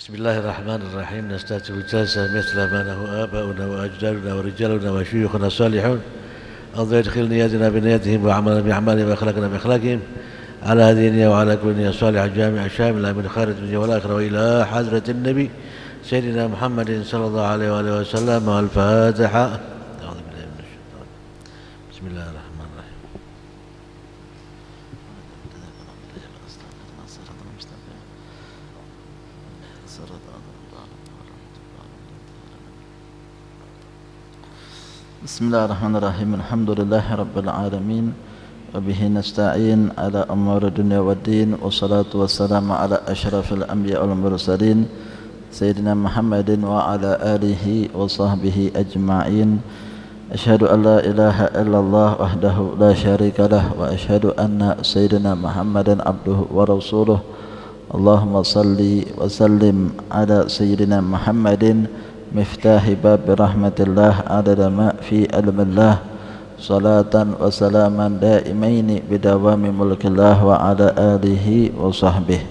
بسم الله الرحمن الرحيم. نستأتي الجلسة مثل ما له آباؤنا وأجدادنا ورجالنا وشيوخنا الصالحون. الله يدخل نياتنا بنياتهم وعملنا بأعمالهم وأخلاقنا بأخلاقهم على هذه النية وعلى كل نية صالحة جامعة شاملة من خير الدنيا والآخرة وإلى حضرة النبي سيدنا محمد صلى الله عليه وآله وسلم. والفاتحة. أعوذ بالله من الشيطان. بسم الله الرحمن الرحيم. Bismillahirrahmanirrahim. Alhamdulillahirabbil alamin wa bihi nasta'in ala umuri dunya waddin wassalatu wassalamu ala asyrafil anbiya wal mursalin sayyidina Muhammadin wa ala alihi wa sahbihi ajma'in. Asyhadu an la ilaha illallah wahdahu la syarikalah wa asyhadu anna sayyidina Muhammadan abduhu wa rasuluh. Allahumma salli wa sallim ala sayyidina Muhammadin miftahi bab rahmatillah adada ma fi ilmillah salatan wa salaman daimaini bidawami mulkillah wa ala alihi wa sahbihi.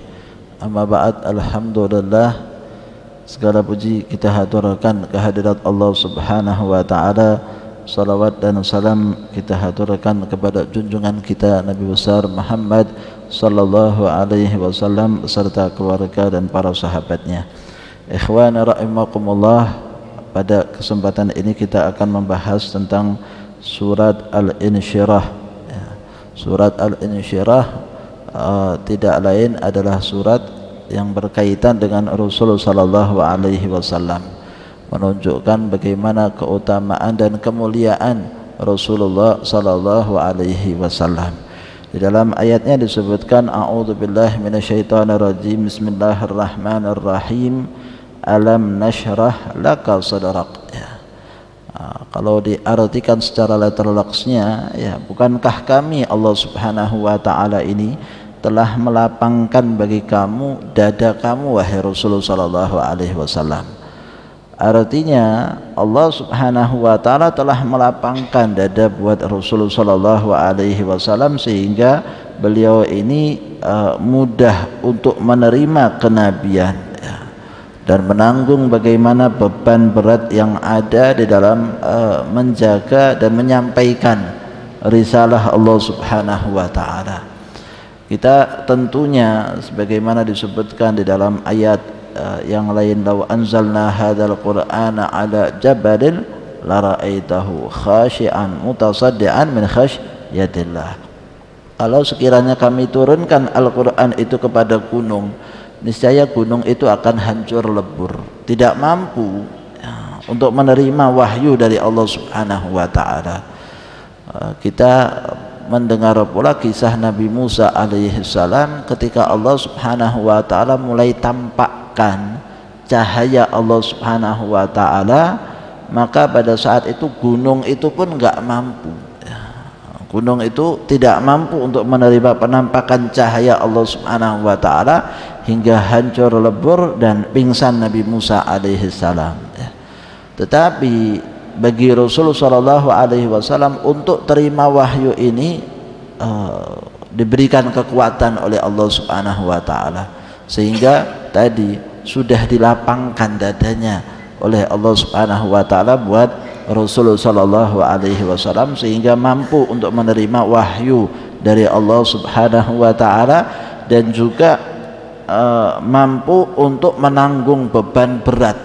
Amma ba'd. Alhamdulillah, segala puji kita haturkan kehadirat Allah subhanahu wa ta'ala. Salawat dan salam kita haturkan kepada junjungan kita Nabi besar Muhammad sallallahu alaihi wasallam beserta keluarga dan para sahabatnya. Ikhwan rahimakumullah, pada kesempatan ini kita akan membahas tentang surat Al-Insyirah. Surat Al-Insyirah tidak lain adalah surat yang berkaitan dengan Rasulullah sallallahu alaihi wasallam, menunjukkan bagaimana keutamaan dan kemuliaan Rasulullah sallallahu alaihi wasallam. Di dalam ayatnya disebutkan a'udzubillahi minasyaitonirrajim, bismillahirrahmanirrahim, alam nashrah laka sadrak. Kalau diartikan secara letterlocksnya, bukankah kami Allah subhanahu wa ta'ala ini telah melapangkan bagi kamu dada kamu wahai Rasulullah sallallahu alaihi wasallam. Artinya Allah subhanahu wa ta'ala telah melapangkan dada buat Rasulullah sallallahu alaihi wasallam sehingga beliau ini mudah untuk menerima kenabian dan menanggung bagaimana beban berat yang ada di dalam menjaga dan menyampaikan risalah Allah subhanahu wa ta'ala. Kita tentunya sebagaimana disebutkan di dalam ayat yang lain, law anzalna hadzal qur'ana ala jabalin la ra'aitahu khashi'an mutasaddian min khasyatillah. Kalau sekiranya kami turunkan Al-Qur'an itu kepada gunung, niscaya gunung itu akan hancur lebur, tidak mampu untuk menerima wahyu dari Allah subhanahu wa ta'ala. Kita mendengar pula kisah Nabi Musa alaihi salam ketika Allah subhanahu wa ta'ala mulai tampakkan cahaya Allah subhanahu wa ta'ala, maka pada saat itu gunung itu pun enggak mampu. Gunung itu tidak mampu untuk menerima penampakan cahaya Allah subhanahu wa ta'ala hingga hancur lebur dan pingsan Nabi Musa alaihi salam. Tetapi bagi Rasulullah sallallahu alaihi wasallam untuk terima wahyu ini diberikan kekuatan oleh Allah subhanahu wa ta'ala, sehingga tadi sudah dilapangkan dadanya oleh Allah subhanahu wa ta'ala buat Rasulullah sallallahu alaihi wasallam sehingga mampu untuk menerima wahyu dari Allah subhanahu wa ta'ala dan juga mampu untuk menanggung beban berat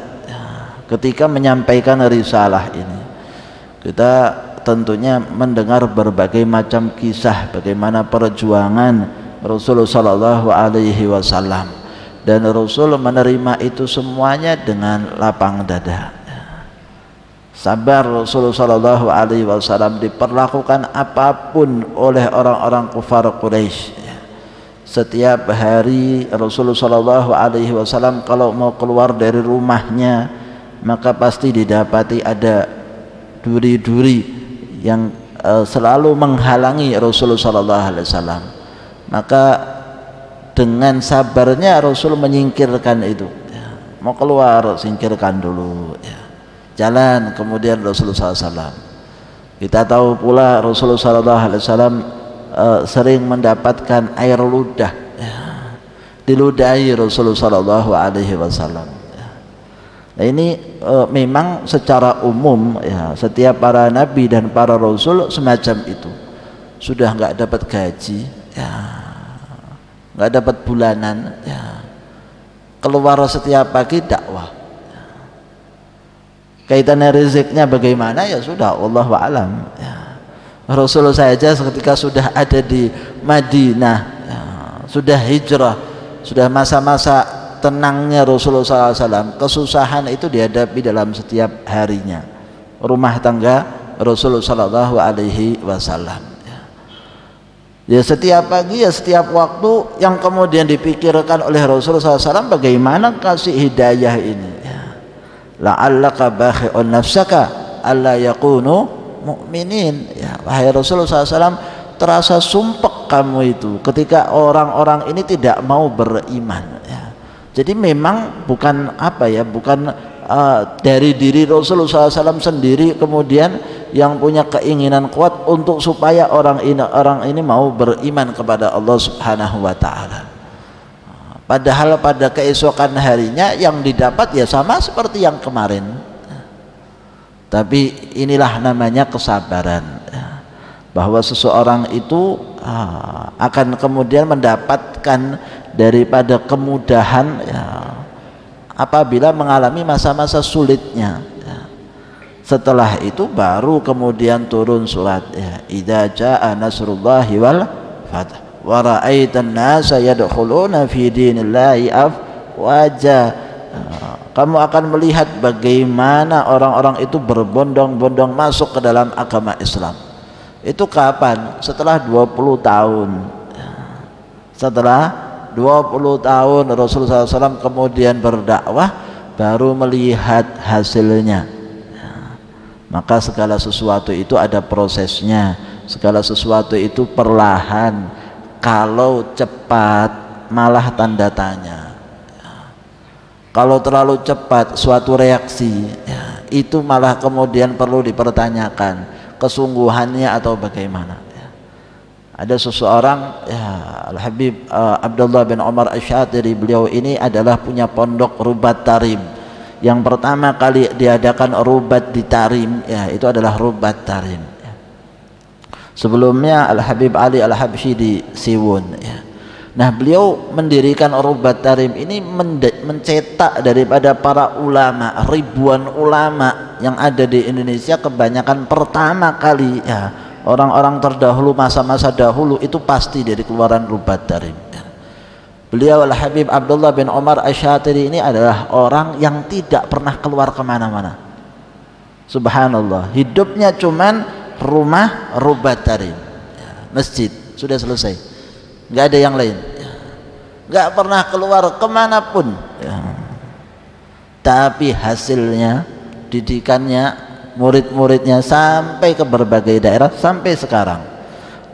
ketika menyampaikan risalah ini. Kita tentunya mendengar berbagai macam kisah bagaimana perjuangan Rasulullah sallallahu alaihi wasallam, dan Rasul menerima itu semuanya dengan lapang dada. Sabar Rasulullah sallallahu alaihi wasallam diperlakukan apapun oleh orang-orang kufar Quraisy. Setiap hari Rasulullah sallallahu alaihi wasallam kalau mau keluar dari rumahnya, maka pasti didapati ada duri-duri yang selalu menghalangi Rasulullah sallallahu alaihi wasallam. Maka dengan sabarnya Rasul menyingkirkan itu. Mau keluar, singkirkan dulu. Jalan, kemudian Rasulullah SAW. Kita tahu pula Rasulullah SAW sering mendapatkan air ludah diludahi Rasulullah Shallallahu Alaihi Wasallam. Nah ini memang secara umum ya, setiap para nabi dan para rasul semacam itu. Sudah nggak dapat gaji, ya, nggak dapat bulanan, ya, keluar setiap pagi dakwah. Ya. Kaitannya rezeknya bagaimana ya sudah Allah a'lam. Ya. Rasul saja ketika sudah ada di Madinah, ya, sudah hijrah, sudah masa-masa tenangnya Rasulullah SAW, kesusahan itu dihadapi dalam setiap harinya. Rumah tangga Rasulullah SAW. Ya setiap pagi, ya setiap waktu yang kemudian dipikirkan oleh Rasulullah SAW bagaimana kasih hidayah ini. Ya. La'allaka bakhi'un nafsaka alla yakunu mu'minin. Ya, wahai Rasulullah SAW, terasa sumpek kamu itu ketika orang-orang ini tidak mau beriman. Ya. Jadi memang bukan apa ya, bukan dari diri Rasulullah SAW sendiri kemudian yang punya keinginan kuat untuk supaya orang ini mau beriman kepada Allah Subhanahu Wa Taala. Padahal pada keesokan harinya yang didapat ya sama seperti yang kemarin. Tapi inilah namanya kesabaran. Bahwa seseorang itu akan kemudian mendapatkan daripada kemudahan ya, apabila mengalami masa-masa sulitnya ya. Setelah itu baru kemudian turun surat ya, idza jaa nasrullahi wal fath wa ra'aitan nasa yadkhuluna fi dinillahi afwaja. Kamu akan melihat bagaimana orang-orang itu berbondong-bondong masuk ke dalam agama Islam. Itu kapan? Setelah 20 tahun ya. Setelah 20 tahun Rasulullah SAW kemudian berdakwah, baru melihat hasilnya ya. Maka segala sesuatu itu ada prosesnya, segala sesuatu itu perlahan. Kalau cepat malah tanda tanya ya. Kalau terlalu cepat suatu reaksi ya, itu malah kemudian perlu dipertanyakan kesungguhannya atau bagaimana. Ada seseorang ya, Al-Habib Abdullah bin Umar Asy-Syatiri, beliau ini adalah punya pondok Rubat Tarim. Yang pertama kali diadakan Rubat di Tarim ya, itu adalah Rubat Tarim ya. Sebelumnya Al-Habib Ali Al-Habsyi di Siwun ya. Nah beliau mendirikan Rubat Tarim ini mencetak daripada para ulama, ribuan ulama yang ada di Indonesia, kebanyakan pertama kali ya, orang-orang terdahulu masa-masa dahulu itu pasti dari keluaran Rubat Tarim. Beliau Al-Habib Abdullah bin Umar Asy-Syatiri ini adalah orang yang tidak pernah keluar kemana-mana. Subhanallah, hidupnya cuman rumah Rubat Tarim ya, masjid, sudah selesai, nggak ada yang lain ya. Nggak pernah keluar kemanapun ya. Tapi hasilnya, didikannya, murid-muridnya sampai ke berbagai daerah sampai sekarang.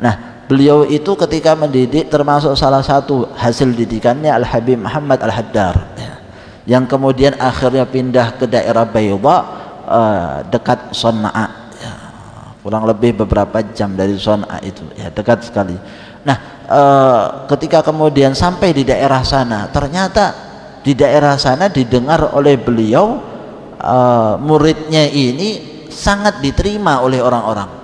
Nah beliau itu ketika mendidik termasuk salah satu hasil didikannya Al-Habib Muhammad Al-Haddar ya, yang kemudian akhirnya pindah ke daerah Bayda dekat Son'a ya, kurang lebih beberapa jam dari Son'a itu ya, dekat sekali. Nah ketika kemudian sampai di daerah sana, ternyata di daerah sana didengar oleh beliau muridnya ini sangat diterima oleh orang-orang.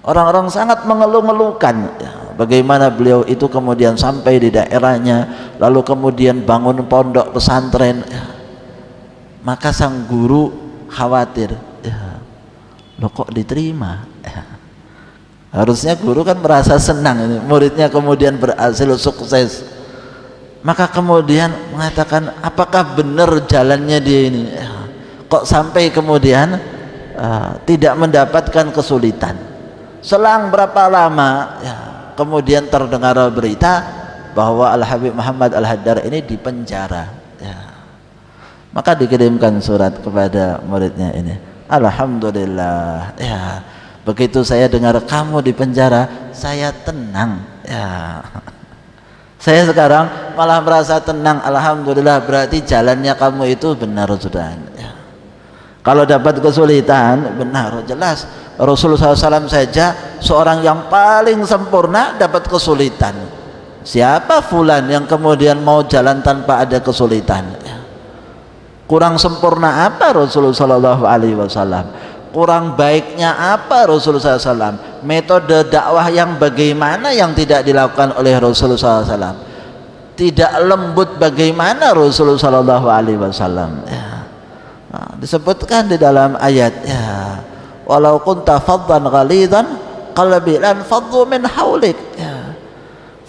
Orang-orang sangat mengeluh-ngeluhkan ya, bagaimana beliau itu kemudian sampai di daerahnya, lalu kemudian bangun pondok pesantren ya. Maka sang guru khawatir ya, loh kok diterima ya. Harusnya guru kan merasa senang ini, muridnya kemudian berhasil sukses. Maka kemudian mengatakan, apakah benar jalannya dia ini ya, kok sampai kemudian tidak mendapatkan kesulitan. Selang berapa lama ya, kemudian terdengar berita bahwa Al-Habib Muhammad Al-Haddar ini dipenjara ya. Maka dikirimkan surat kepada muridnya ini, alhamdulillah ya, begitu saya dengar kamu dipenjara saya tenang ya. Saya sekarang malah merasa tenang, alhamdulillah, berarti jalannya kamu itu benar sudah ya. Kalau dapat kesulitan, benar, jelas Rasulullah SAW saja seorang yang paling sempurna dapat kesulitan. Siapa fulan yang kemudian mau jalan tanpa ada kesulitan? Kurang sempurna apa Rasulullah sallallahu alaihi wasallam? Kurang baiknya apa Rasulullah SAW? Metode dakwah yang bagaimana yang tidak dilakukan oleh Rasulullah SAW? Tidak lembut bagaimana Rasulullah sallallahu alaihi wasallam? Nah, disebutkan di dalam ayat, ya, walau kunta faddan ghalidan qalbi lan faddu min haulik, ya,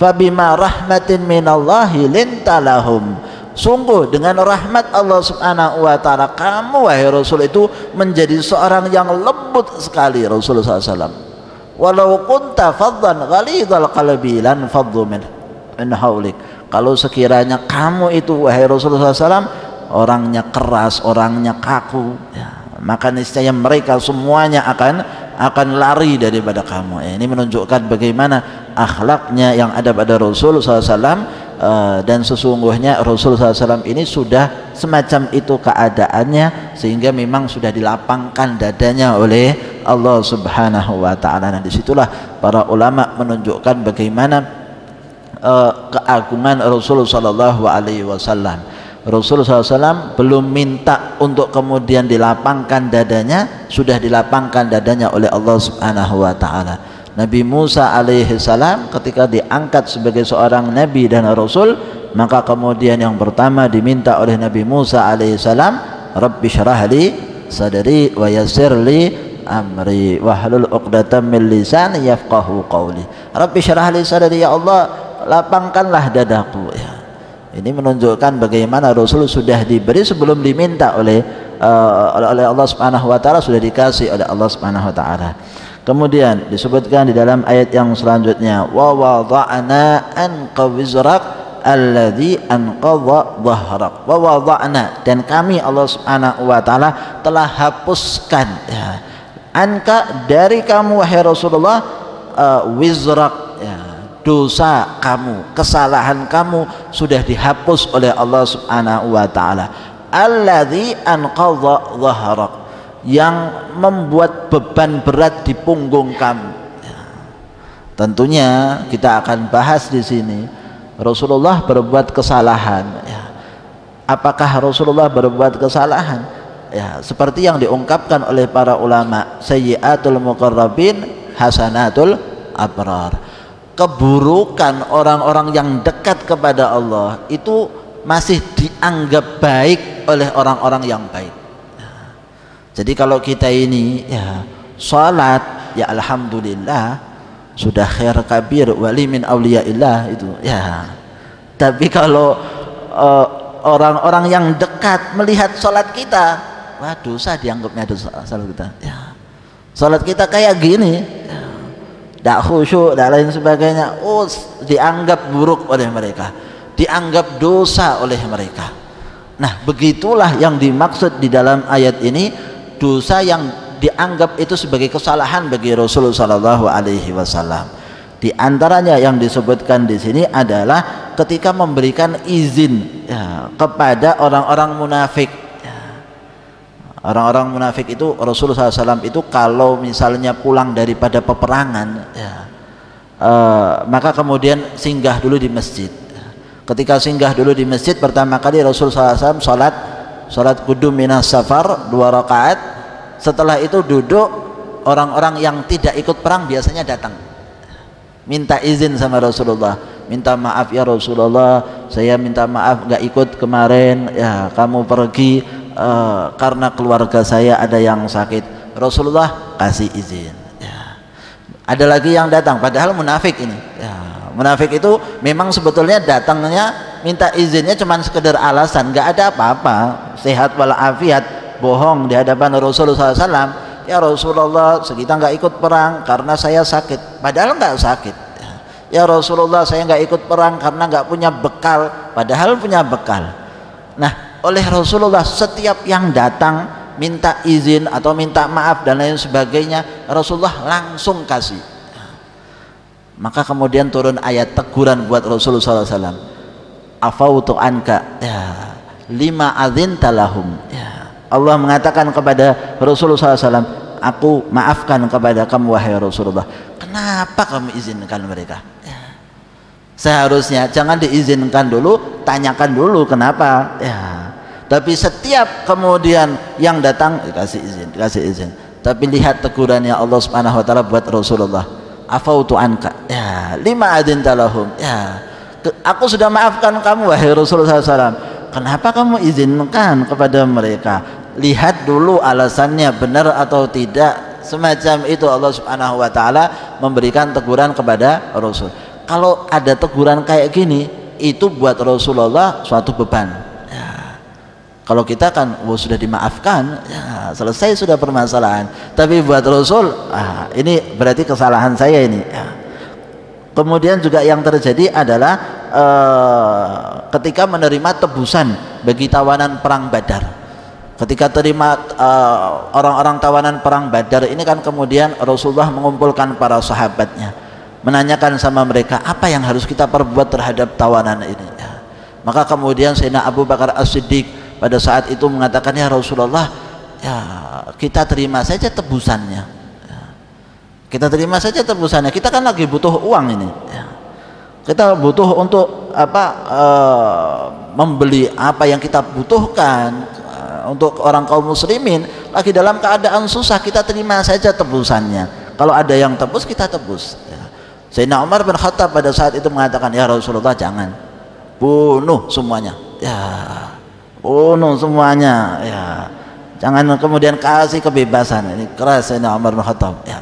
fabima rahmatin minallahi linta lahum. Sungguh dengan rahmat Allah subhanahu wa ta'ala, kamu wahai Rasul itu menjadi seorang yang lembut sekali Rasulullah SAW. Walau kunta faddan ghalidhal qalbi lan faddu min haulik. Kalau sekiranya kamu itu wahai Rasulullah SAW orangnya keras, orangnya kaku, ya, maka niscaya mereka semuanya akan lari daripada kamu. Ini menunjukkan bagaimana akhlaknya yang ada pada Rasulullah SAW. Dan sesungguhnya Rasulullah SAW ini sudah semacam itu keadaannya, sehingga memang sudah dilapangkan dadanya oleh Allah Subhanahu wa ta'ala. Nah, disitulah para ulama menunjukkan bagaimana keagungan Rasulullah Sallallahu Alaihi Wasallam. Rasulullah SAW belum minta untuk kemudian dilapangkan dadanya, sudah dilapangkan dadanya oleh Allah Subhanahu wa ta'ala. Nabi Musa alaihi salam ketika diangkat sebagai seorang nabi dan rasul, maka kemudian yang pertama diminta oleh Nabi Musa alaihi salam, Rabbi syrah li sadri wa yassir li amri wahlul 'uqdatam min lisani yafqahu qawli. Rabbi syrah li sadri, ya Allah lapangkanlah dadaku, ya. Ini menunjukkan bagaimana Rasul sudah diberi sebelum diminta oleh Allah Subhanahu wa taala, sudah dikasih oleh Allah Subhanahu wa taala. Kemudian disebutkan di dalam ayat yang selanjutnya, wa wada'na anqa wizrak alladzi anqadha dhahrak. Wa wada'na, dan kami Allah Subhanahu wa taala telah hapuskan, ya, anka dari kamu wahai Rasulullah, wizrak, ya, dosa kamu, kesalahan kamu sudah dihapus oleh Allah Subhanahu wa taala. Alladzi anqadha dhahrak, yang membuat beban berat di punggung kamu. Ya. Tentunya kita akan bahas di sini Rasulullah berbuat kesalahan. Ya. Apakah Rasulullah berbuat kesalahan? Ya, seperti yang diungkapkan oleh para ulama, sayyi'atul muqarrabin hasanatul abrar. Keburukan orang-orang yang dekat kepada Allah itu masih dianggap baik oleh orang-orang yang baik. Jadi kalau kita ini, ya, salat, ya alhamdulillah sudah khair kabir wali min auliyaillah itu, ya. Tapi kalau orang-orang yang dekat melihat salat kita, wah dosa, dianggapnya dosa salat kita, ya. Salat kita kayak gini, ya, tidak khusyuk dan lain sebagainya, oh dianggap buruk oleh mereka, dianggap dosa oleh mereka. Nah, begitulah yang dimaksud di dalam ayat ini, dosa yang dianggap itu sebagai kesalahan bagi Rasulullah Sallallahu Alaihi Wasallam. Di antaranya yang disebutkan di sini adalah ketika memberikan izin, ya, kepada orang-orang munafik. Ya. Orang-orang munafik itu Rasulullah SAW itu kalau misalnya pulang daripada peperangan, ya, maka kemudian singgah dulu di masjid. Ketika singgah dulu di masjid, pertama kali Rasulullah SAW salat qudum minas safar 2 rakaat. Setelah itu duduk, orang-orang yang tidak ikut perang biasanya datang minta izin sama Rasulullah, minta maaf ya Rasulullah, saya minta maaf nggak ikut kemarin, ya kamu pergi karena keluarga saya ada yang sakit. Rasulullah kasih izin, ya. Ada lagi yang datang padahal munafik ini, ya. Munafik itu memang sebetulnya datangnya minta izinnya cuma sekedar alasan, nggak ada apa-apa, sehat walafiat, bohong di hadapan Rasulullah SAW. Ya Rasulullah, kita nggak ikut perang karena saya sakit, padahal nggak sakit. Ya Rasulullah, saya nggak ikut perang karena nggak punya bekal, padahal punya bekal. Nah, oleh Rasulullah setiap yang datang minta izin atau minta maaf dan lain sebagainya, Rasulullah langsung kasih. Maka kemudian turun ayat teguran buat Rasulullah SAW. Afautu anka, ya, lima adzinta lahum, ya. Allah mengatakan kepada Rasulullah SAW, aku maafkan kepada kamu wahai Rasulullah. Kenapa kamu izinkan mereka? Ya. Seharusnya jangan diizinkan dulu, tanyakan dulu kenapa ya. Tapi setiap kemudian yang datang dikasih izin. Tapi lihat tegurannya Allah Subhanahu wa taala buat Rasulullah, afautu anka ya, lima adzinta lahum ya, aku sudah maafkan kamu wahai Rasulullah SAW, kenapa kamu izinkan kepada mereka? Lihat dulu alasannya benar atau tidak. Semacam itu Allah Subhanahu wa taala memberikan teguran kepada Rasul. Kalau ada teguran kayak gini, itu buat Rasulullah suatu beban ya. Kalau kita kan sudah dimaafkan ya, selesai sudah permasalahan. Tapi buat Rasul ini berarti kesalahan saya ini ya. Kemudian juga yang terjadi adalah ketika menerima tebusan bagi tawanan perang Badar. Ketika terima orang-orang tawanan perang Badar ini kan, kemudian Rasulullah mengumpulkan para sahabatnya, menanyakan sama mereka apa yang harus kita perbuat terhadap tawanan ini ya. Maka kemudian Sayyidina Abu Bakar As-Siddiq pada saat itu mengatakan, ya Rasulullah ya, kita terima saja tebusannya ya. Kita terima saja tebusannya, kita kan lagi butuh uang ini ya. Kita butuh untuk membeli apa yang kita butuhkan untuk orang kaum muslimin, lagi dalam keadaan susah, kita terima saja tebusannya. Kalau ada yang tebus, kita tebus ya. Sayyidina Umar bin Khattab pada saat itu mengatakan, ya Rasulullah jangan, bunuh semuanya ya, bunuh semuanya ya, jangan kemudian kasih kebebasan. Ini keras Sayyidina Umar bin Khattab ya.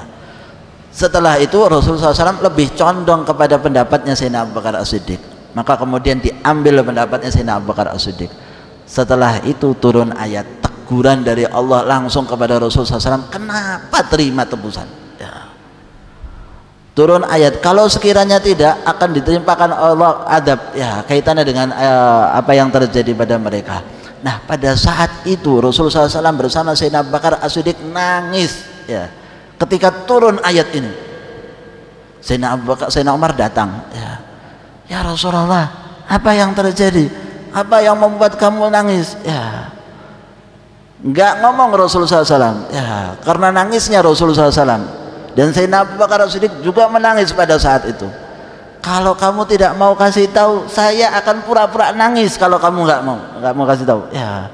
Setelah itu Rasulullah SAW lebih condong kepada pendapatnya Sayyidina Abu Bakar As-Siddiq, maka kemudian diambil pendapatnya Sayyidina Abu Bakar As-Siddiq. Setelah itu turun ayat teguran dari Allah langsung kepada Rasulullah SAW, kenapa terima tebusan ya. Turun ayat, kalau sekiranya tidak akan ditimpakan Allah adab ya, kaitannya dengan apa yang terjadi pada mereka. Nah pada saat itu Rasulullah SAW bersama Sayyidina Abu Bakar As-Siddiq nangis ya, ketika turun ayat ini. Sayyidina Umar datang ya, ya Rasulullah, apa yang terjadi? Apa yang membuat kamu nangis ya? Enggak ngomong Rasulullah SAW ya, karena nangisnya Rasulullah SAW. Dan Sayyidina Abu Bakar As-Siddiq juga menangis pada saat itu. Kalau kamu tidak mau kasih tahu, saya akan pura-pura nangis kalau kamu nggak mau kasih tahu ya.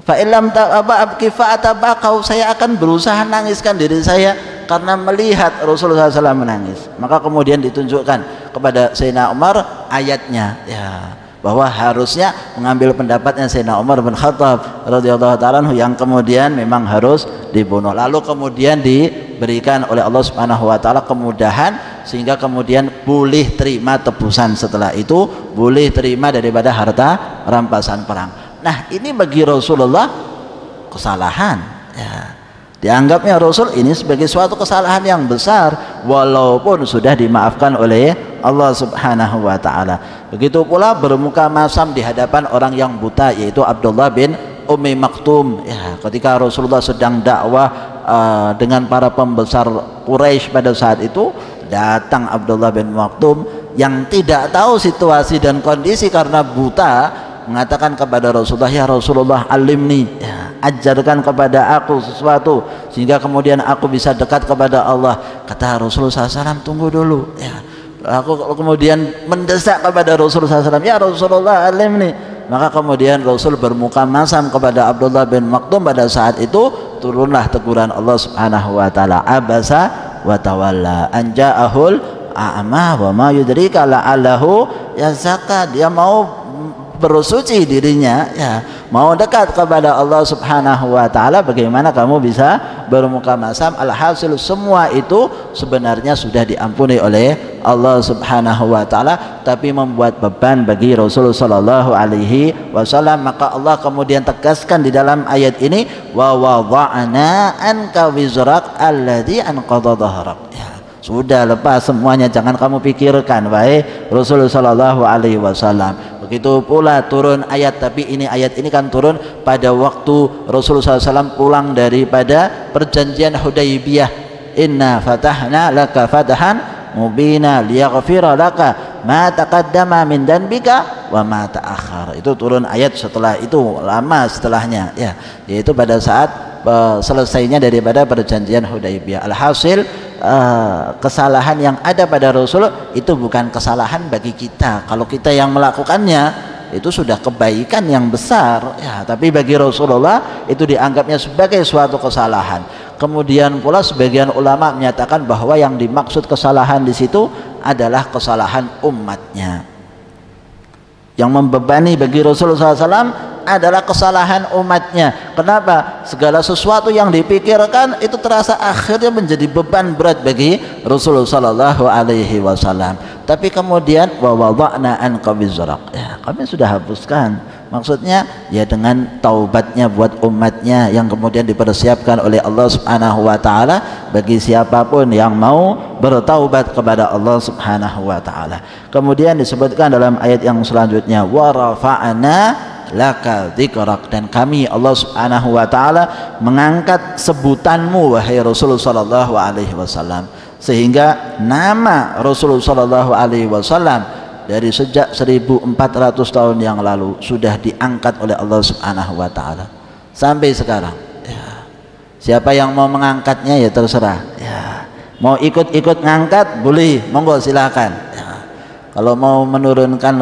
Fa'ilam abki fa'atabakau, saya akan berusaha nangiskan diri saya karena melihat Rasulullah SAW menangis. Maka kemudian ditunjukkan kepada Sayyidina Umar ayatnya ya, bahwa harusnya mengambil pendapatnya Sayyidina Umar bin Khattab radhiyallahu ta'ala yang kemudian memang harus dibunuh. Lalu kemudian diberikan oleh Allah Subhanahu wa taala kemudahan sehingga kemudian boleh terima tebusan, setelah itu boleh terima daripada harta rampasan perang. Nah, ini bagi Rasulullah kesalahan ya. Dianggapnya Rasul ini sebagai suatu kesalahan yang besar walaupun sudah dimaafkan oleh Allah Subhanahu wa taala. Begitu pula bermuka masam di hadapan orang yang buta, yaitu Abdullah bin Ummi Maktum ya, ketika Rasulullah sedang dakwah dengan para pembesar Quraisy pada saat itu, datang Abdullah bin Maktum yang tidak tahu situasi dan kondisi karena buta, mengatakan kepada Rasulullah, ya Rasulullah alimni ya, ajarkan kepada aku sesuatu sehingga kemudian aku bisa dekat kepada Allah. Kata Rasulullah SAW, tunggu dulu ya. Aku kemudian mendesak kepada Rasulullah SAW, ya Rasulullah alimni. Maka kemudian Rasul bermuka masam kepada Abdullah bin Maktum. Pada saat itu turunlah teguran Allah Subhanahu wa taala, abasa wa tawalla anja'ahul a'ma wa ma yudrika la'allahu yazakka. Dia mau bersuci dirinya ya, mau dekat kepada Allah Subhanahu wa taala, bagaimana kamu bisa bermuka masam? Alhasil semua itu sebenarnya sudah diampuni oleh Allah Subhanahu wa taala, tapi membuat beban bagi Rasulullah sallallahu alaihi wasallam. Maka Allah kemudian tegaskan di dalam ayat ini, wa wada'na anka wizrak alladzi anqadha dhahrak ya. Sudah lepas semuanya, jangan kamu pikirkan, wahai Rasulullah sallallahu alaihi wasallam. Begitu pula turun ayat, tapi ini ayat ini kan turun pada waktu Rasulullah SAW pulang daripada perjanjian Hudaybiyah. Inna fatahna laka fatahan mubina liyaghfira laka ma taqaddama min danbika wa ma ta'akhkhar. Itu turun ayat setelah itu, lama setelahnya ya, yaitu pada saat selesainya daripada perjanjian Hudaybiyah. Alhasil kesalahan yang ada pada Rasul itu bukan kesalahan bagi kita. Kalau kita yang melakukannya itu sudah kebaikan yang besar ya, tapi bagi Rasulullah itu dianggapnya sebagai suatu kesalahan. Kemudian pula sebagian ulama menyatakan bahwa yang dimaksud kesalahan di situ adalah kesalahan umatnya. Yang membebani bagi Rasulullah SAW adalah kesalahan umatnya. Kenapa? Segala sesuatu yang dipikirkan itu terasa akhirnya menjadi beban berat bagi Rasulullah SAW. Tapi kemudian wa wada'na anka wizrak, ya, kami sudah hapuskan. Maksudnya ya dengan taubatnya buat umatnya yang kemudian dipersiapkan oleh Allah Subhanahu wa taala bagi siapapun yang mau bertaubat kepada Allah Subhanahu wa taala. Kemudian disebutkan dalam ayat yang selanjutnya wa rafa'na laka dzikrak, dan kami Allah Subhanahu wa taala mengangkat sebutanmu wahai Rasulullah sallallahu alaihi wasallam, sehingga nama Rasulullah sallallahu alaihi wasallam dari sejak 1400 tahun yang lalu sudah diangkat oleh Allah Subhanahu wa taala sampai sekarang ya. Siapa yang mau mengangkatnya ya terserah ya. Mau ikut-ikut ngangkat boleh, monggo silakan ya. Kalau mau menurunkan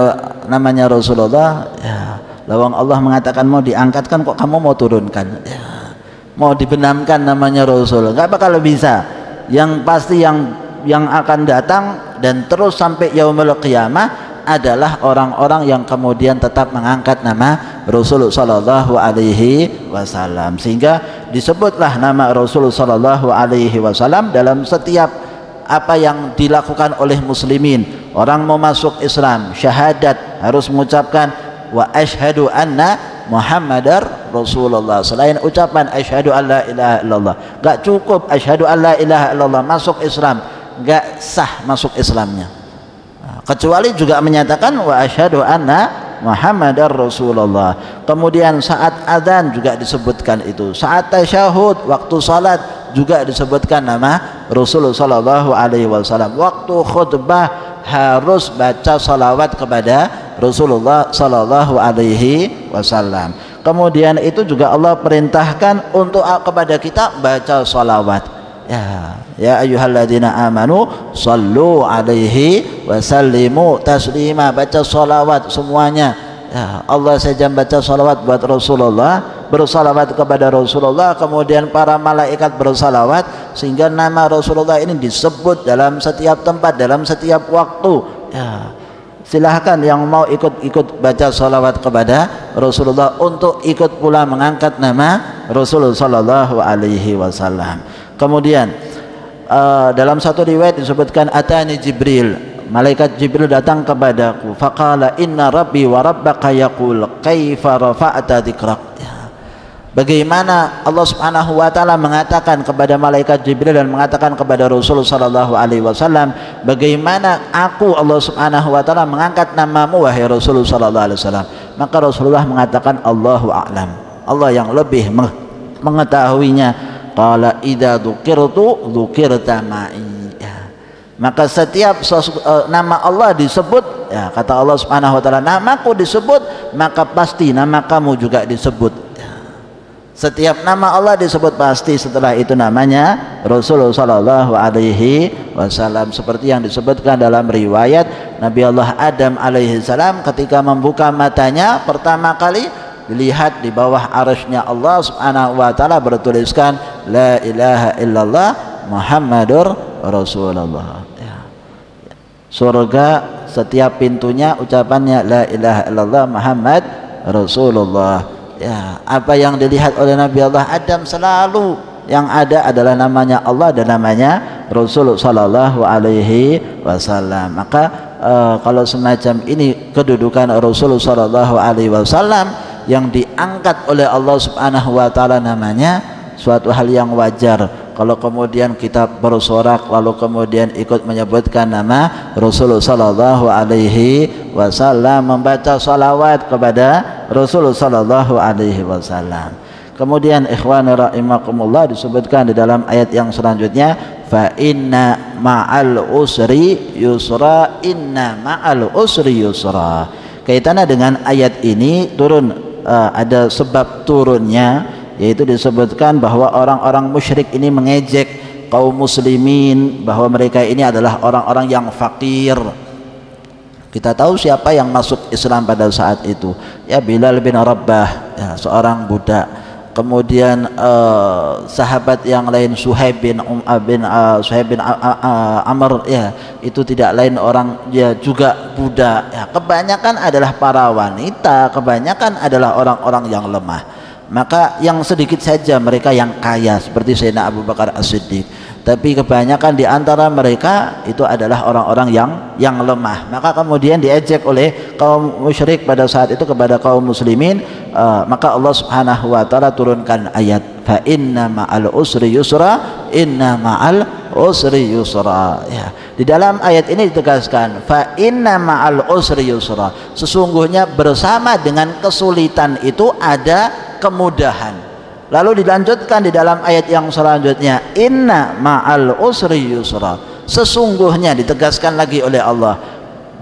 namanya Rasulullah ya, lawang Allah mengatakan mau diangkatkan kok kamu mau turunkan ya. Mau dibenamkan namanya Rasul nggak bakal bisa. Yang pasti yang akan datang dan terus sampai yaumul qiyamah adalah orang-orang yang kemudian tetap mengangkat nama Rasulullah sallallahu alaihi wasallam, sehingga disebutlah nama Rasulullah sallallahu alaihi wasallam dalam setiap apa yang dilakukan oleh muslimin. Orang mau masuk Islam, syahadat harus mengucapkan wa asyhadu anna Muhammadar Rasulullah. Selain ucapan asyhadu an la ilaha illallah, enggak cukup asyhadu an la ilaha illallah masuk Islam, enggak sah masuk Islamnya. Kecuali juga menyatakan wa asyhadu anna Muhammadar Rasulullah. Kemudian saat azan juga disebutkan itu, saat tasyahud, waktu salat juga disebutkan nama Rasulullah sallallahu alaihi wasallam. Waktu khutbah harus baca salawat kepada Rasulullah sallallahu alaihi wasallam. Kemudian itu juga Allah perintahkan untuk kepada kita baca salawat. Ya ayyuhalladzina amanu sallu alaihi wa sallimu taslima, baca salawat semuanya. Ya, Allah saja baca salawat buat Rasulullah, bersalawat kepada Rasulullah, kemudian para malaikat bersalawat, sehingga nama Rasulullah ini disebut dalam setiap tempat, dalam setiap waktu. Ya, silahkan yang mau ikut baca salawat kepada Rasulullah untuk ikut pula mengangkat nama Rasulullah sallallahu alaihi wasallam. Kemudian dalam satu riwayat disebutkan atani Jibril, malaikat Jibril datang kepadaku, faqala inna rabbi wa rabbaka yaqul kaifa rafa'ta dzikrak. Bagaimana Allah Subhanahu wa taala mengatakan kepada malaikat Jibril dan mengatakan kepada Rasulullah sallallahu alaihi wasallam, bagaimana aku Allah Subhanahu wa taala mengangkat namamu wahai Rasulullah sallallahu alaihi wasallam. Maka Rasulullah mengatakan Allahu a'lam, Allah yang lebih mengetahuinya. Qala idza dzukirtu dzukirta ma'i. Ya. Maka setiap nama Allah disebut, ya, kata Allah Subhanahu wa taala, namaku disebut, maka pasti nama kamu juga disebut. Ya. Setiap nama Allah disebut pasti setelah itu namanya Rasulullah sallallahu alaihi wasallam, seperti yang disebutkan dalam riwayat Nabi Allah Adam alaihi salam ketika membuka matanya pertama kali dilihat di bawah arasy-Nya Allah Subhanahu wa taala bertuliskan la ilaha illallah Muhammadur Rasulullah. Ya. Surga setiap pintunya ucapannya la ilaha illallah Muhammad Rasulullah. Ya, apa yang dilihat oleh Nabi Allah Adam selalu yang ada adalah namanya Allah dan namanya Rasulullah sallallahu alaihi wasallam. Maka kalau semacam ini kedudukan Rasulullah sallallahu alaihi wasallam yang diangkat oleh Allah Subhanahu wa taala namanya, suatu hal yang wajar kalau kemudian kita bersorak lalu kemudian ikut menyebutkan nama Rasulullah sallallahu alaihi wasallam, membaca salawat kepada Rasulullah sallallahu alaihi wasallam. Kemudian ikhwani rahimakumullah disebutkan di dalam ayat yang selanjutnya, fa inna ma'al usri yusra, inna ma'al usri yusra. Kaitannya dengan ayat ini turun ada sebab turunnya, yaitu disebutkan bahwa orang-orang musyrik ini mengejek kaum muslimin, bahwa mereka ini adalah orang-orang yang fakir. Kita tahu siapa yang masuk Islam pada saat itu, ya Bilal bin Rabah, ya, seorang budak. Kemudian sahabat yang lain Suhaib bin Amr, ya, itu tidak lain orang, ya juga budak, ya. Kebanyakan adalah para wanita, kebanyakan adalah orang-orang yang lemah. Maka yang sedikit saja mereka yang kaya seperti Sayyidina Abu Bakar As-Siddiq, tapi kebanyakan di antara mereka itu adalah orang-orang yang lemah. Maka kemudian diejek oleh kaum musyrik pada saat itu kepada kaum muslimin. Maka Allah Subhanahu wa taala turunkan ayat fa inna ma'al usri yusra, inna ma'al usri yusra, ya. Di dalam ayat ini ditegaskan fa inna ma'al usri yusra, sesungguhnya bersama dengan kesulitan itu ada kemudahan. Lalu dilanjutkan di dalam ayat yang selanjutnya inna ma'al usri yusra, sesungguhnya ditegaskan lagi oleh Allah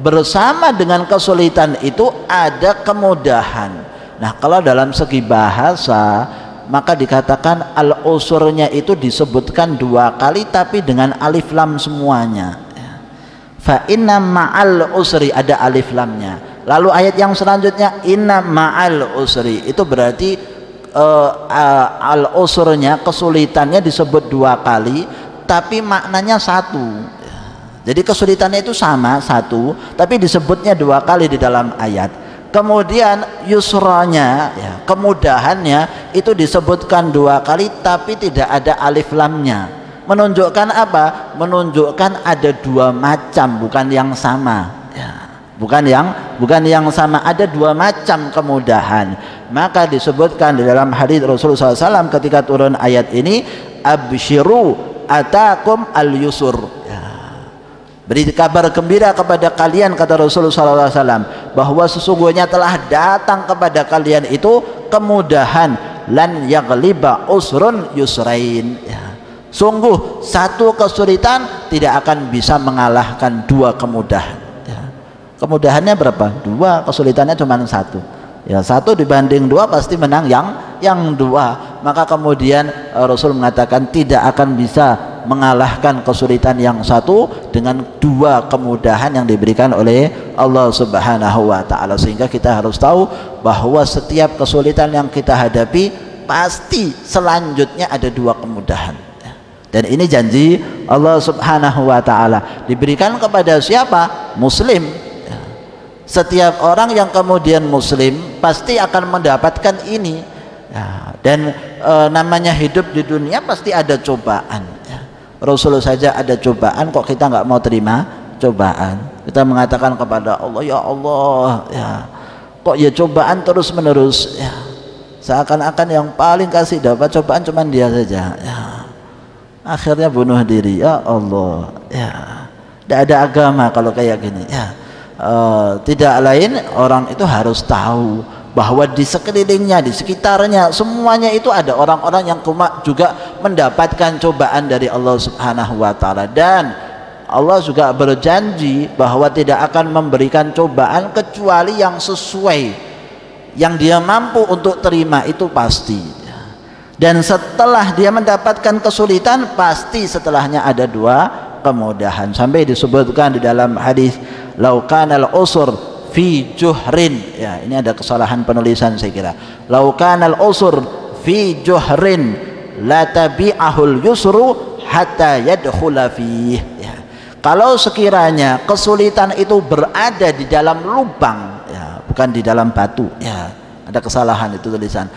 bersama dengan kesulitan itu ada kemudahan. Nah, kalau dalam segi bahasa maka dikatakan al-usurnya itu disebutkan dua kali tapi dengan alif lam semuanya. Fa inna ma'al usri, ada alif lamnya. Lalu ayat yang selanjutnya inna ma'al usri, itu berarti al-usurnya, kesulitannya disebut dua kali tapi maknanya satu. Jadi kesulitannya itu sama, satu, tapi disebutnya dua kali di dalam ayat. Kemudian yusranya, ya, kemudahannya itu disebutkan dua kali tapi tidak ada alif lamnya. Menunjukkan apa? Menunjukkan ada dua macam, bukan yang sama, ya. bukan yang sama, ada dua macam kemudahan. Maka disebutkan di dalam hadis Rasulullah SAW ketika turun ayat ini, absyiru atakum al-yusur, beri kabar gembira kepada kalian, kata Rasulullah SAW, bahwa sesungguhnya telah datang kepada kalian itu kemudahan, lan yaghliba usrun yusrain, ya. Sungguh satu kesulitan tidak akan bisa mengalahkan dua kemudahan, ya. Kemudahannya berapa? Dua, kesulitannya cuma satu, ya. Satu dibanding dua pasti menang yang dua. Maka kemudian Rasul mengatakan tidak akan bisa mengalahkan kesulitan yang satu dengan dua kemudahan yang diberikan oleh Allah Subhanahu wa taala. Sehingga kita harus tahu bahwa setiap kesulitan yang kita hadapi pasti selanjutnya ada dua kemudahan. Dan ini janji Allah Subhanahu wa taala diberikan kepada siapa? Muslim. Setiap orang yang kemudian muslim pasti akan mendapatkan ini, ya. Dan namanya hidup di dunia pasti ada cobaan, ya. Rasulullah saja ada cobaan, kok kita nggak mau terima cobaan? Kita mengatakan kepada Allah, ya Allah, ya, kok ya cobaan terus menerus, ya. Seakan-akan yang paling kasih dapat cobaan cuman dia saja, ya. Akhirnya bunuh diri, ya Allah, ya. Tidak ada agama kalau kayak gini, ya. Tidak lain orang itu harus tahu bahwa di sekelilingnya, di sekitarnya, semuanya itu ada orang-orang yang juga mendapatkan cobaan dari Allah Subhanahu wa taala. Dan Allah juga berjanji bahwa tidak akan memberikan cobaan kecuali yang sesuai, yang dia mampu untuk terima, itu pasti. Dan setelah dia mendapatkan kesulitan, pasti setelahnya ada dua kemudahan. Sampai disebutkan di dalam hadis, laukanal usur fi juhrin, ya, ini ada kesalahan penulisan saya kira. Laukanal usur fi juhrin la tabi'ahul yusru hatta yadkhula fih, ya. Kalau sekiranya kesulitan itu berada di dalam lubang, ya, bukan di dalam batu, ya, ada kesalahan itu tulisan.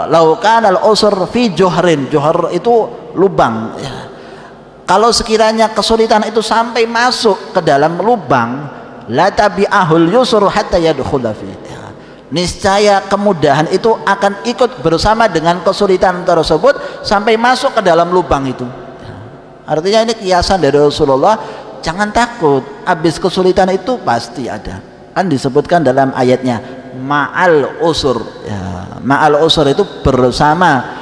Laukanal usur fi juhrin, juhr itu lubang, ya. Kalau sekiranya kesulitan itu sampai masuk ke dalam lubang, la tabi'ahul yusru hatta yadkhula fi, ya. Niscaya kemudahan itu akan ikut bersama dengan kesulitan tersebut sampai masuk ke dalam lubang itu, ya. Artinya ini kiasan dari Rasulullah, jangan takut, habis kesulitan itu pasti ada. Kan disebutkan dalam ayatnya ma'al usur, ya. Ma'al usur itu bersama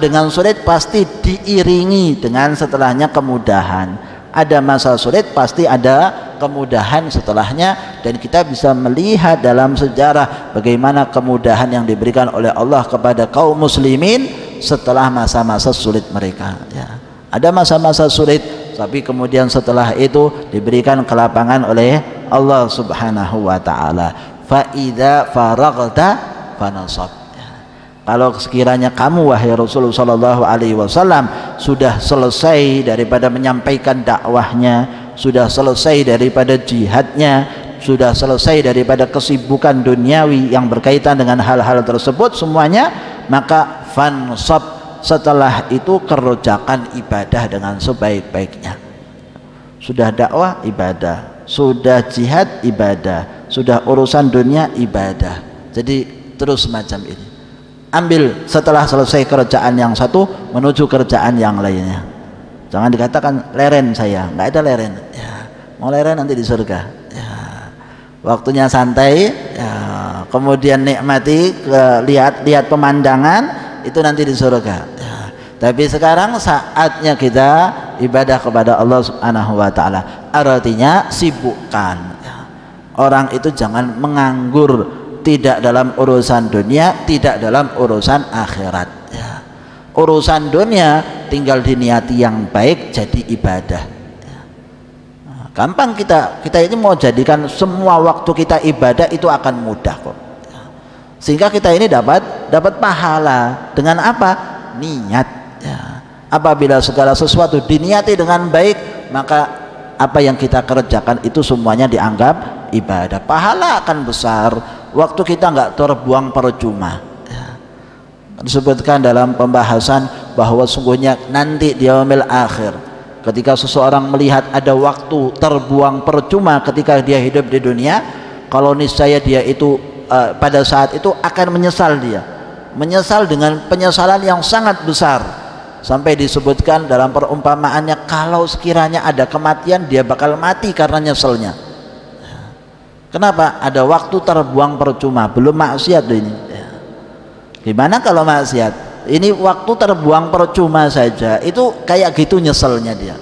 dengan sulit pasti diiringi dengan setelahnya kemudahan. Ada masa sulit pasti ada kemudahan setelahnya. Dan kita bisa melihat dalam sejarah bagaimana kemudahan yang diberikan oleh Allah kepada kaum muslimin setelah masa-masa sulit mereka, ya. Ada masa-masa sulit, tapi kemudian setelah itu diberikan kelapangan oleh Allah Subhanahu wa taala. Fa idza faraghta fanasab. Kalau sekiranya kamu wahai Rasulullah sallallahu alaihi wasallam sudah selesai daripada menyampaikan dakwahnya, sudah selesai daripada jihadnya, sudah selesai daripada kesibukan duniawi yang berkaitan dengan hal-hal tersebut semuanya, maka fansab, setelah itu kerjakan ibadah dengan sebaik-baiknya. Sudah dakwah ibadah, sudah jihad ibadah, sudah urusan dunia ibadah. Jadi terus semacam ini. Ambil setelah selesai kerjaan yang satu menuju kerjaan yang lainnya. Jangan dikatakan leren saya, nggak ada leren. Ya, mau leren nanti di surga. Ya, waktunya santai, ya, kemudian nikmati, lihat pemandangan, itu nanti di surga. Ya, tapi sekarang saatnya kita ibadah kepada Allah Subhanahu wa taala. Artinya sibukkan. Ya. Orang itu jangan menganggur, tidak dalam urusan dunia, tidak dalam urusan akhirat. Ya. Urusan dunia tinggal diniati yang baik jadi ibadah. Ya. Nah, gampang kita ini mau jadikan semua waktu kita ibadah itu akan mudah kok. Ya. Sehingga kita ini dapat pahala dengan apa? Niat. Ya. Apabila segala sesuatu diniati dengan baik, maka apa yang kita kerjakan itu semuanya dianggap ibadah. Pahala akan besar. Waktu kita nggak terbuang percuma. Ya. Disebutkan dalam pembahasan bahwa sungguhnya nanti di yaumil akhir, ketika seseorang melihat ada waktu terbuang percuma ketika dia hidup di dunia, kalau niscaya dia itu pada saat itu akan menyesal, dia menyesal dengan penyesalan yang sangat besar, sampai disebutkan dalam perumpamaannya kalau sekiranya ada kematian dia bakal mati karena nyeselnya. Kenapa? Ada waktu terbuang percuma, belum maksiat ini. Gimana kalau maksiat? Ini waktu terbuang percuma saja, itu kayak gitu nyeselnya dia.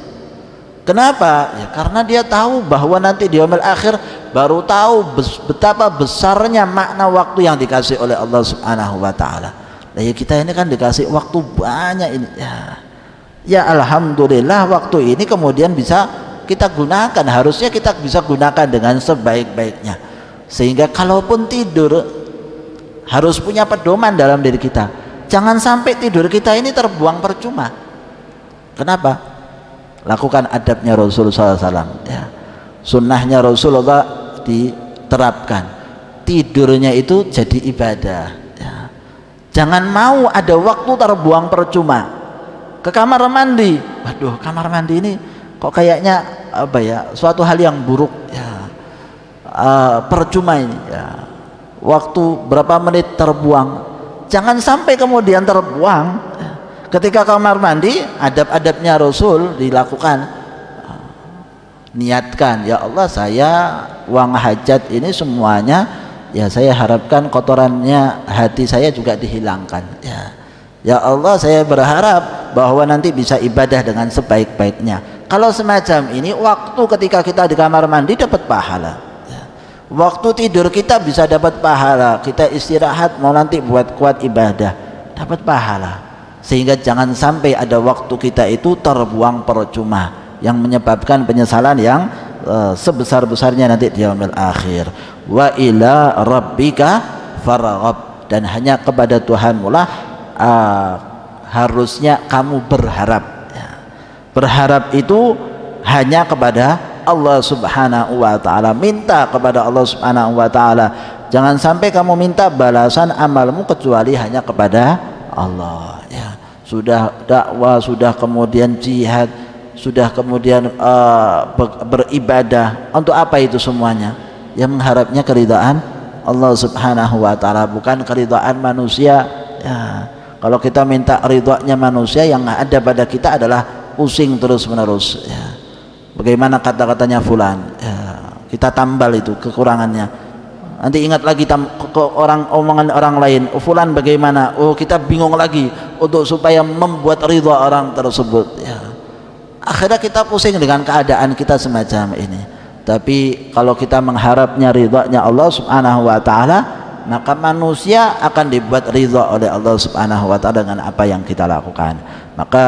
Kenapa? Ya karena dia tahu bahwa nanti di yaumil akhir baru tahu betapa besarnya makna waktu yang dikasih oleh Allah Subhanahu wa taala. Nah, ya kita ini kan dikasih waktu banyak ini. Ya alhamdulillah waktu ini kemudian bisa kita gunakan, harusnya kita bisa gunakan dengan sebaik-baiknya. Sehingga kalaupun tidur harus punya pedoman dalam diri kita. Jangan sampai tidur kita ini terbuang percuma. Kenapa? Lakukan adabnya Rasulullah SAW. Ya. Sunnahnya Rasulullah diterapkan. Tidurnya itu jadi ibadah. Ya. Jangan mau ada waktu terbuang percuma. Ke kamar mandi, waduh kamar mandi ini kok kayaknya apa ya, suatu hal yang buruk ya, percuma ini ya. Waktu berapa menit terbuang, jangan sampai kemudian terbuang ya. Ketika kamar mandi adab-adabnya Rasul dilakukan, niatkan ya Allah saya uang hajat ini semuanya ya saya harapkan kotorannya hati saya juga dihilangkan ya. Ya Allah saya berharap bahwa nanti bisa ibadah dengan sebaik-baiknya. Kalau semacam ini waktu ketika kita di kamar mandi dapat pahala ya. Waktu tidur kita bisa dapat pahala, kita istirahat mau nanti buat kuat ibadah dapat pahala. Sehingga jangan sampai ada waktu kita itu terbuang percuma yang menyebabkan penyesalan yang sebesar-besarnya nanti di yaumil akhir. Wa ila rabbika farghab, dan hanya kepada Tuhanmu lah harusnya kamu berharap ya. Berharap itu hanya kepada Allah Subhanahu wa ta'ala, minta kepada Allah Subhanahu wa ta'ala. Jangan sampai kamu minta balasan amalmu kecuali hanya kepada Allah ya. Sudah dakwah, sudah kemudian jihad, sudah kemudian beribadah, untuk apa itu semuanya? Yang mengharapnya keridhaan Allah Subhanahu wa ta'ala, bukan keridhaan manusia ya. Kalau kita minta ridhonya manusia, yang ada pada kita adalah pusing terus menerus ya. Bagaimana kata-katanya fulan ya, kita tambal itu kekurangannya, nanti ingat lagi omongan orang lain, oh, fulan bagaimana, oh kita bingung lagi untuk supaya membuat ridho orang tersebut ya. Akhirnya kita pusing dengan keadaan kita semacam ini. Tapi kalau kita mengharapnya ridhonya Allah Subhanahu wa ta'ala, maka manusia akan dibuat ridha oleh Allah Subhanahu wa taala dengan apa yang kita lakukan. Maka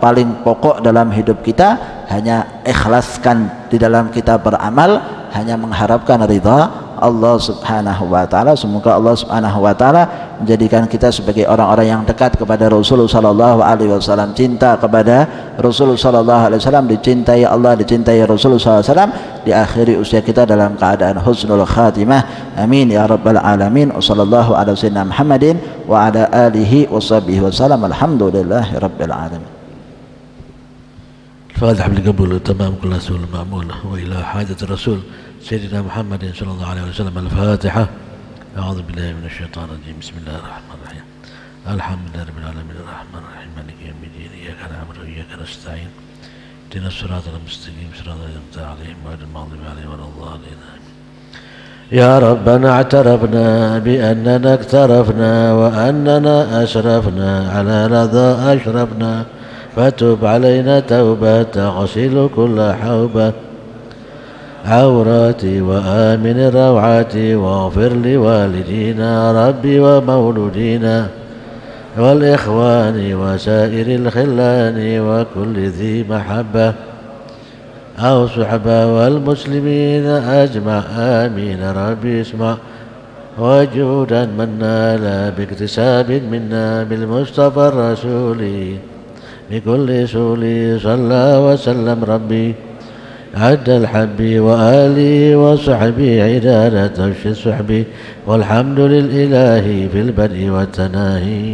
paling pokok dalam hidup kita hanya ikhlaskan di dalam kita beramal, hanya mengharapkan ridha Allah Subhanahu wa taala. Semoga Allah Subhanahu wa taala menjadikan kita sebagai orang-orang yang dekat kepada Rasulullah sallallahu alaihi wasallam, cinta kepada Rasulullah sallallahu alaihi wasallam, dicintai Allah, dicintai Rasulullah sallallahu alaihi wasallam, di akhiri usia kita dalam keadaan husnul khatimah. Amin ya rabbal alamin. Wassallallahu ala sayyidina Muhammadin wa ala alihi washabbihi wasallam. Alhamdulillahi rabbil alamin. الفاتحة بالقبول تمام كل سؤال معمولة وإلى حاجة الرسول سيدنا محمد صلى الله عليه وسلم. الفاتحة. أعوذ بالله من الشيطان الرجيم. بسم الله الرحمن الرحيم. الحمد لله رب العالمين الرحمن الرحيم مالك يوم الدين إياك نعبد وإياك نستعين اهدنا الصراط المستقيم صراط الذين أنعمت عليهم غير المغضوب عليهم ولا الضالين. يا ربنا اعترفنا بأننا اقترفنا وأننا أسرفنا على لظى أشرفنا فتب علينا توبة تغسل كل حوبة عوراتي وآمن روعاتي واغفر لوالدينا ربي ومولودينا والإخوان وسائر الخلان وكل ذي محبة أو صحبة والمسلمين أجمع. آمين ربي اسمع وجودا من نال باكتساب منا بالمصطفى الرسول بكل سولي صلى وسلم ربي عد الحب وآلي وصحبي عدالة الصحبي والحمد لله في البدء والتناهي.